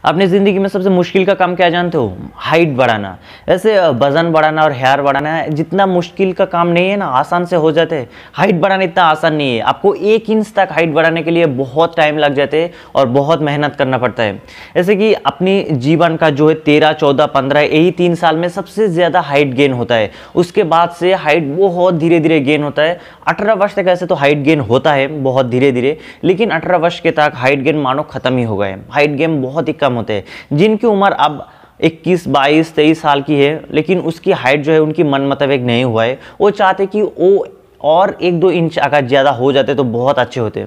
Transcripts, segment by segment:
अपनी ज़िंदगी में सबसे मुश्किल का काम क्या जानते हो? हाइट बढ़ाना। ऐसे वज़न बढ़ाना और हेयर बढ़ाना है, जितना मुश्किल का काम नहीं है ना, आसान से हो जाते हैं। हाइट बढ़ाना इतना आसान नहीं है। आपको 1 इंच तक हाइट बढ़ाने के लिए बहुत टाइम लग जाते हैं और बहुत मेहनत करना पड़ता है। जैसे कि अपनी जीवन का जो है 13, 14, 15 यही 3 साल में सबसे ज़्यादा हाइट गेन होता है। उसके बाद से हाइट बहुत धीरे धीरे गेन होता है। 18 वर्ष तक ऐसे तो हाइट गेन होता है बहुत धीरे धीरे, लेकिन 18 वर्ष के तक हाइट गेन मानो खत्म ही हो गए। हाइट गेन बहुत ही कम होते हैं। जिनकी उम्र अब 21, 22, 23 साल की है, लेकिन उसकी हाइट जो है उनकी मन मुताबिक नहीं हुआ है, वो चाहते कि वो और 1-2 इंच अगर ज़्यादा हो जाते तो बहुत अच्छे होते।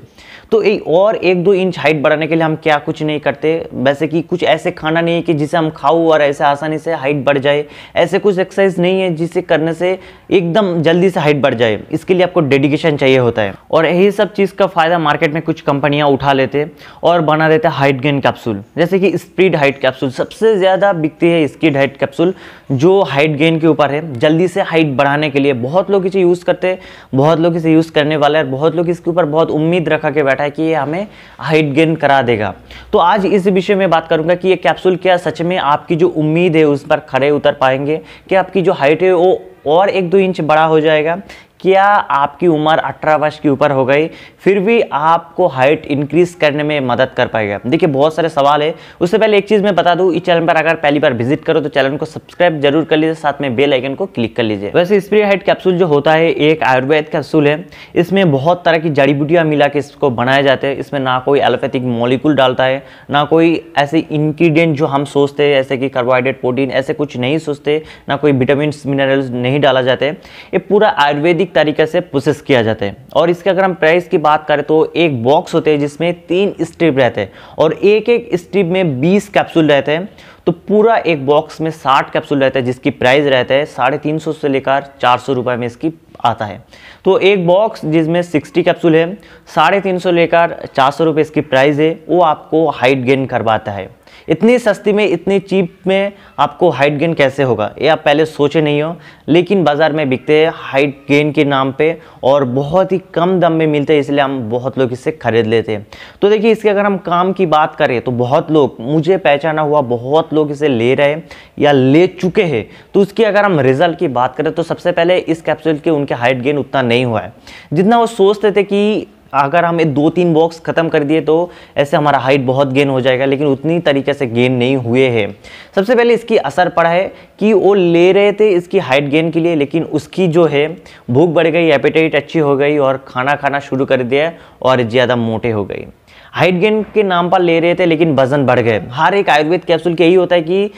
तो और 1-2 इंच हाइट बढ़ाने के लिए हम क्या कुछ नहीं करते, वैसे कि कुछ ऐसे खाना नहीं है कि जिसे हम खाओ और ऐसे आसानी से हाइट बढ़ जाए। ऐसे कुछ एक्सरसाइज नहीं है जिसे करने से एकदम जल्दी से हाइट बढ़ जाए। इसके लिए आपको डेडिकेशन चाहिए होता है, और यही सब चीज़ का फ़ायदा मार्केट में कुछ कंपनियाँ उठा लेते और बना देते हाइट गेन कैप्सूल। जैसे कि स्पीड हाइट कैप्सूल सबसे ज़्यादा बिकती है। स्पीड हाइट कैप्सूल जो हाइट गेन के ऊपर है, जल्दी से हाइट बढ़ाने के लिए बहुत लोग इसे यूज़ करते हैं, बहुत लोग इसे यूज़ करने वाले हैं, बहुत लोग इसके ऊपर बहुत उम्मीद रखा के बैठा है कि ये हमें हाइट गेन करा देगा। तो आज इस विषय में बात करूंगा कि ये कैप्सूल क्या सच में आपकी जो उम्मीद है उस पर खरे उतर पाएंगे, कि आपकी जो हाइट है वो और 1-2 इंच बड़ा हो जाएगा, क्या आपकी उम्र 18 वर्ष के ऊपर हो गई फिर भी आपको हाइट इंक्रीज करने में मदद कर पाएगा। देखिए बहुत सारे सवाल है। उससे पहले एक चीज़ मैं बता दूं, इस चैनल पर अगर पहली बार विजिट करो तो चैनल को सब्सक्राइब जरूर कर लीजिए, साथ में बेल आइकन को क्लिक कर लीजिए। वैसे स्पीड हाइट कैप्सूल जो होता है एक आयुर्वेद कैप्सूल है। इसमें बहुत तरह की जड़ी बूटियाँ मिला के इसको बनाए जाते हैं। इसमें ना कोई एलोपैथिक मॉलिक्यूल डालता है, ना कोई ऐसे इंग्रीडियंट जो हम सोचते हैं ऐसे कि कार्बोहाइड्रेट, प्रोटीन, ऐसे कुछ नहीं सोचते, ना कोई विटामिन मिनरल्स नहीं डाला जाते। ये पूरा आयुर्वेदिक तरीके से प्रोसेस किया जाता है। और इसके अगर हम प्राइस की बात करें तो एक बॉक्स होते हैं जिसमें 3 स्ट्रिप रहते हैं और एक स्ट्रिप में 20 कैप्सूल रहते हैं। तो पूरा एक बॉक्स में 60 कैप्सूल रहता है, जिसकी प्राइस रहता है 350 से लेकर 400 रुपये में इसकी आता है। तो एक बॉक्स जिसमें 60 कैप्सूल है, 350 लेकर 400 रुपये इसकी प्राइस है, वो आपको हाइट गेन करवाता है। इतनी सस्ती में, इतनी चीप में आपको हाइट गेन कैसे होगा ये आप पहले सोचे नहीं हो, लेकिन बाज़ार में बिकते हैं हाइट गेन के नाम पे और बहुत ही कम दाम में मिलते हैं, इसलिए हम बहुत लोग इससे खरीद लेते हैं। तो देखिए इसके अगर हम काम की बात करें तो बहुत लोग, मुझे पहचाना हुआ बहुत लोग इसे ले रहे हैं या ले चुके हैं। तो उसकी अगर हम रिजल्ट की बात करें तो सबसे पहले इस कैप्सूल के उनके हाइट गेन उतना नहीं हुआ है जितना वो सोचते थे कि अगर हम 2-3 बॉक्स खत्म कर दिए तो ऐसे हमारा हाइट बहुत गेन हो जाएगा, लेकिन उतनी तरीके से गेन नहीं हुए हैं। सबसे पहले इसकी असर पड़ा है कि वो ले रहे थे इसकी हाइट गेन के लिए, लेकिन उसकी जो है भूख बढ़ गई, एपेटाइट अच्छी हो गई और खाना खाना शुरू कर दिया और ज़्यादा मोटे हो गई। हाइट गेन के नाम पर ले रहे थे लेकिन वजन बढ़ गए। हर एक आयुर्वेद कैप्सूल के यही होता है कि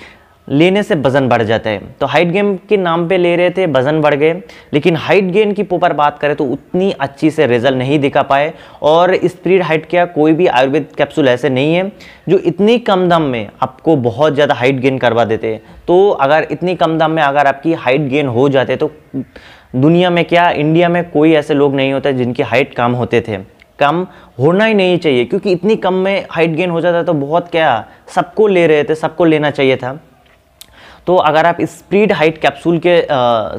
लेने से वजन बढ़ जाता है। तो हाइट गेन के नाम पे ले रहे थे, वजन बढ़ गए, लेकिन हाइट गेन की ऊपर बात करें तो उतनी अच्छी से रिजल्ट नहीं दिखा पाए। और स्पीड हाइट का कोई भी आयुर्वेद कैप्सूल ऐसे नहीं है जो इतनी कम दाम में आपको बहुत ज़्यादा हाइट गेन करवा देते हैं। तो अगर इतनी कम दाम में अगर आपकी हाइट गेन हो जाते तो दुनिया में क्या, इंडिया में कोई ऐसे लोग नहीं होते जिनकी हाइट कम होते थे। कम होना ही नहीं चाहिए, क्योंकि इतनी कम में हाइट गेन हो जाता तो बहुत क्या, सबको ले रहे थे, सबको लेना चाहिए था। तो अगर आप स्पीड हाइट कैप्सूल के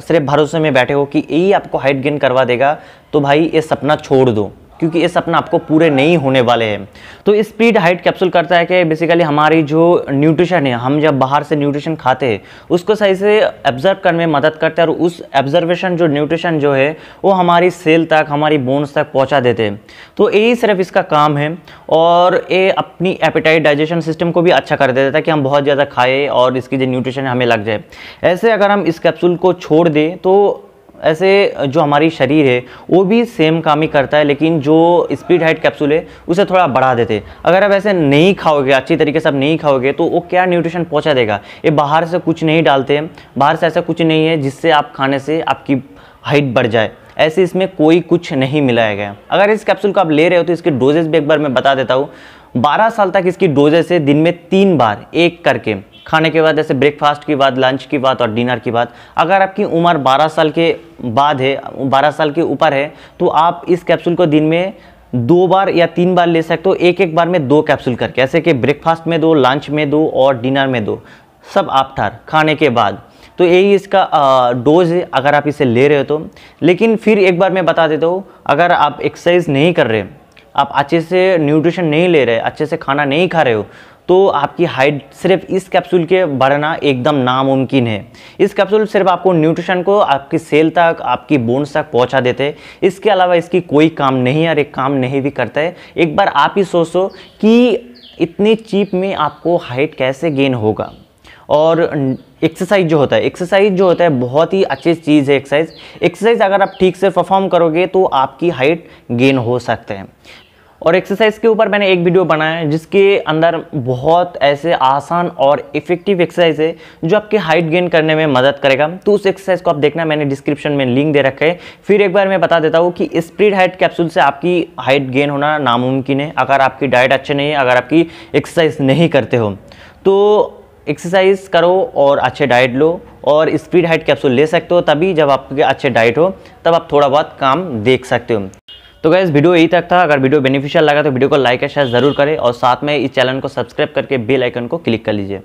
सिर्फ भरोसे में बैठे हो कि यही आपको हाइट गेन करवा देगा, तो भाई ये सपना छोड़ दो, क्योंकि ये सपना आपको पूरे नहीं होने वाले हैं। तो स्पीड हाइट कैप्सूल करता है कि बेसिकली हमारी जो न्यूट्रिशन है, हम जब बाहर से न्यूट्रिशन खाते हैं उसको सही से ऑब्जर्व करने में मदद करते हैं और उस ऑब्जर्वेशन जो न्यूट्रिशन जो है वो हमारी सेल तक, हमारी बोन्स तक पहुंचा देते हैं। तो यही सिर्फ इसका काम है। और ये अपनी एपेटाइट, डाइजेशन सिस्टम को भी अच्छा कर देता है कि हम बहुत ज़्यादा खाएँ और इसकी जो न्यूट्रिशन हमें लग जाए। ऐसे अगर हम इस कैप्सूल को छोड़ दें तो ऐसे जो हमारी शरीर है वो भी सेम काम ही करता है, लेकिन जो स्पीड हाइट कैप्सूल है उसे थोड़ा बढ़ा देते। अगर आप ऐसे नहीं खाओगे, अच्छी तरीके से आप नहीं खाओगे, तो वो क्या न्यूट्रिशन पहुंचा देगा। ये बाहर से कुछ नहीं डालते हैं, बाहर से ऐसा कुछ नहीं है जिससे आप खाने से आपकी हाइट बढ़ जाए, ऐसे इसमें कोई कुछ नहीं मिलाया गया। अगर इस कैप्सूल को आप ले रहे हो तो इसकी डोजेज भी एक बार मैं बता देता हूँ। 12 साल तक इसकी डोजेज है, दिन में 3 बार, एक करके, खाने के बाद, जैसे ब्रेकफास्ट के बाद, लंच के बाद और डिनर के बाद। अगर आपकी उम्र 12 साल के बाद है, 12 साल के ऊपर है, तो आप इस कैप्सूल को दिन में 2 बार या 3 बार ले सकते हो, एक बार में 2 कैप्सूल करके, ऐसे कि ब्रेकफास्ट में 2, लंच में 2 और डिनर में 2, सब आफ्टर खाने के बाद। तो यही इसका डोज है अगर आप इसे ले रहे हो तो। लेकिन फिर एक बार मैं बता देता हूँ, अगर आप एक्सरसाइज नहीं कर रहे, आप अच्छे से न्यूट्रिशन नहीं ले रहे, अच्छे से खाना नहीं खा रहे हो, तो आपकी हाइट सिर्फ इस कैप्सूल के बढ़ना एकदम नामुमकिन है। इस कैप्सूल सिर्फ आपको न्यूट्रिशन को आपकी सेल तक, आपकी बोन्स तक पहुंचा देते हैं। इसके अलावा इसकी कोई काम नहीं है और एक काम नहीं भी करता है। एक बार आप ही सोचो कि इतनी चीप में आपको हाइट कैसे गेन होगा। और एक्सरसाइज जो होता है बहुत ही अच्छी चीज़ है। एक्सरसाइज अगर आप ठीक से परफॉर्म करोगे तो आपकी हाइट गेन हो सकते हैं। और एक्सरसाइज के ऊपर मैंने एक वीडियो बनाया है जिसके अंदर बहुत ऐसे आसान और इफेक्टिव एक्सरसाइज है जो आपके हाइट गेन करने में मदद करेगा। तो उस एक्सरसाइज को आप देखना, मैंने डिस्क्रिप्शन में लिंक दे रखा है। फिर एक बार मैं बता देता हूँ कि स्प्रीड हाइट कैप्सूल से आपकी हाइट गेन होना नामुमकिन है अगर आपकी डाइट अच्छी नहीं है, अगर आपकी एक्सरसाइज नहीं करते हो। तो एक्सरसाइज करो और अच्छे डाइट लो और स्प्रीड हाइट कैप्सूल ले सकते हो तभी जब आपके अच्छे डाइट हो, तब आप थोड़ा बहुत काम देख सकते हो। तो गाइस वीडियो यही तक था। अगर वीडियो बेनिफिशियल लगा तो वीडियो को लाइक और शेयर जरूर करें और साथ में इस चैनल को सब्सक्राइब करके बेल आइकन को क्लिक कर लीजिए।